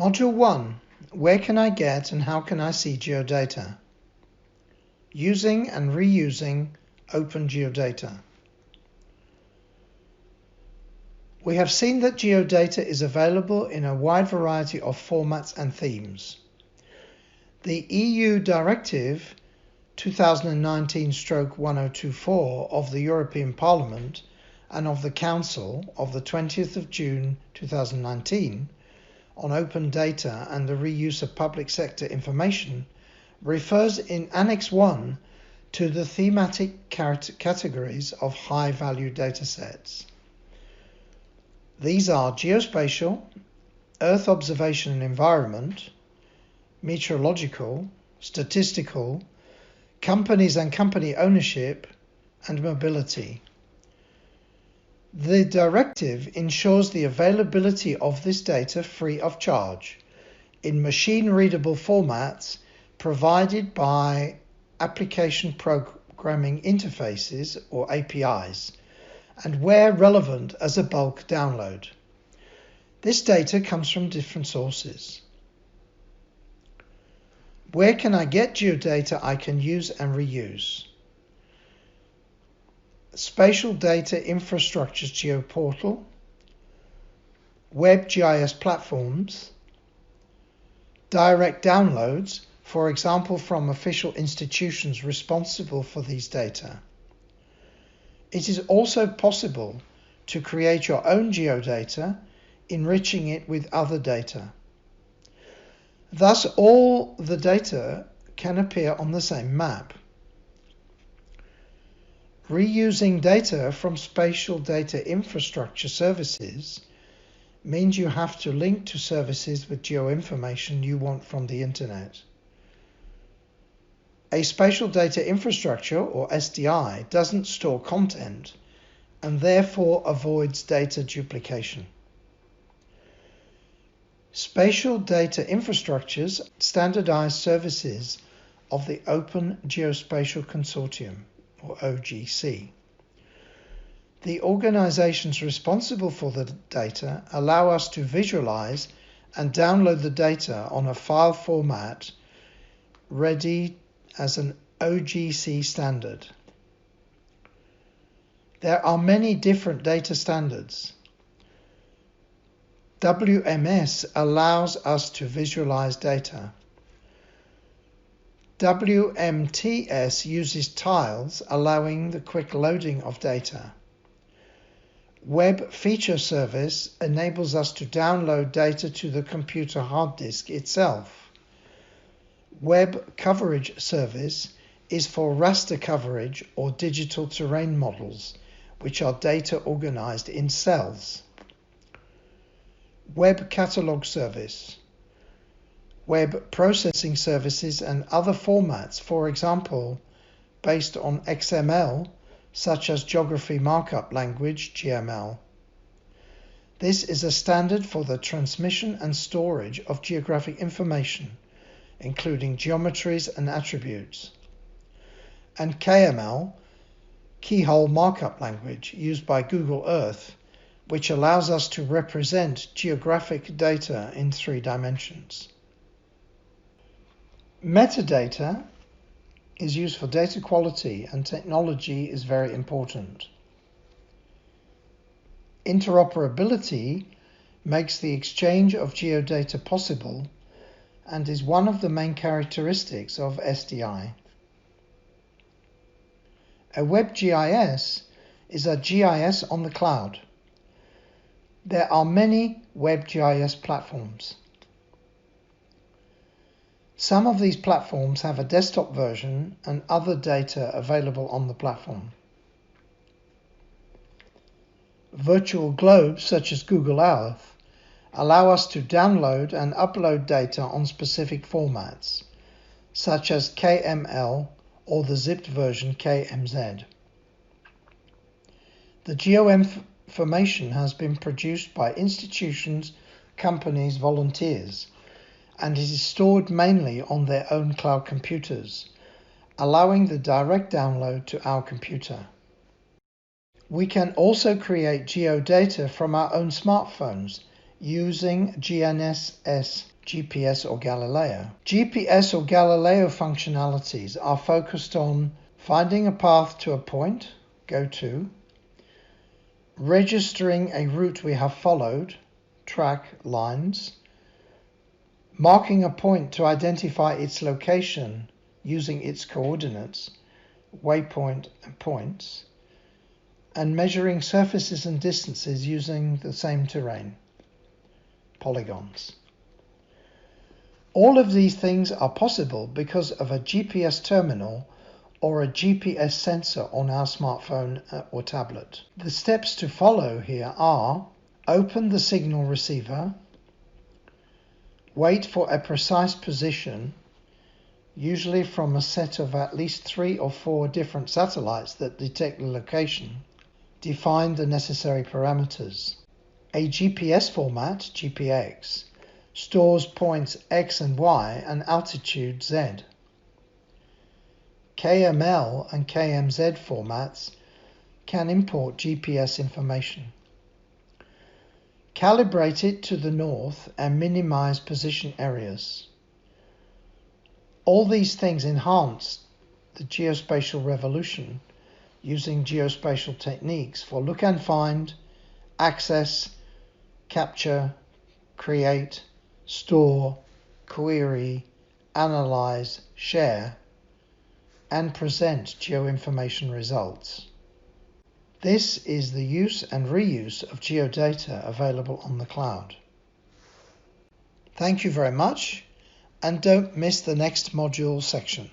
Module 1. Where can I get and how can I see geodata? Using and reusing open geodata. We have seen that geodata is available in a wide variety of formats and themes. The EU Directive 2019/1024 of the European Parliament and of the Council of the 20th of June 2019 on open data and the reuse of public sector information refers in Annex 1 to the thematic categories of high-value datasets. These are geospatial, Earth observation and environment, meteorological, statistical, companies and company ownership, and mobility. The directive ensures the availability of this data free of charge in machine-readable formats provided by application programming interfaces or APIs, and where relevant as a bulk download. This data comes from different sources. Where can I get geodata I can use and reuse? Spatial Data Infrastructures GeoPortal, WebGIS platforms, direct downloads, for example from official institutions responsible for these data. It is also possible to create your own geodata, enriching it with other data. Thus, all the data can appear on the same map. Reusing data from spatial data infrastructure services means you have to link to services with geoinformation you want from the internet. A spatial data infrastructure, or SDI, doesn't store content and therefore avoids data duplication. Spatial data infrastructures standardize services of the Open Geospatial Consortium, or OGC. The organizations responsible for the data allow us to visualize and download the data on a file format ready as an OGC standard. There are many different data standards. WMS allows us to visualize data. WMTS uses tiles, allowing the quick loading of data. Web Feature Service enables us to download data to the computer hard disk itself. Web Coverage Service is for raster coverage or digital terrain models, which are data organized in cells. Web Catalog Service, web processing services and other formats, for example, based on XML, such as Geography Markup Language, GML. This is a standard for the transmission and storage of geographic information, including geometries and attributes. And KML, Keyhole Markup Language, used by Google Earth, which allows us to represent geographic data in 3 dimensions. Metadata is used for data quality, and technology is very important. Interoperability makes the exchange of geodata possible and is one of the main characteristics of SDI. A WebGIS is a GIS on the cloud. There are many WebGIS platforms. Some of these platforms have a desktop version and other data available on the platform. Virtual globes, such as Google Earth, allow us to download and upload data on specific formats, such as KML or the zipped version KMZ. The geoinformation has been produced by institutions, companies, volunteers, and it is stored mainly on their own cloud computers, allowing the direct download to our computer. We can also create geodata from our own smartphones using GNSS GPS or Galileo. GPS or Galileo functionalities are focused on finding a path to a point, go to, registering a route we have followed, track lines, marking a point to identify its location using its coordinates, waypoint and points, and measuring surfaces and distances using the same terrain, polygons. All of these things are possible because of a GPS terminal or a GPS sensor on our smartphone or tablet. The steps to follow here are: open the signal receiver, wait for a precise position, usually from a set of at least 3 or 4 different satellites that detect the location, define the necessary parameters. A GPS format, GPX, stores points X and Y and altitude Z. KML and KMZ formats can import GPS information. Calibrate it to the north and minimize position errors. All these things enhance the geospatial revolution using geospatial techniques for look and find, access, capture, create, store, query, analyze, share, and present geoinformation results. This is the use and reuse of geodata available on the cloud. Thank you very much, and don't miss the next module section.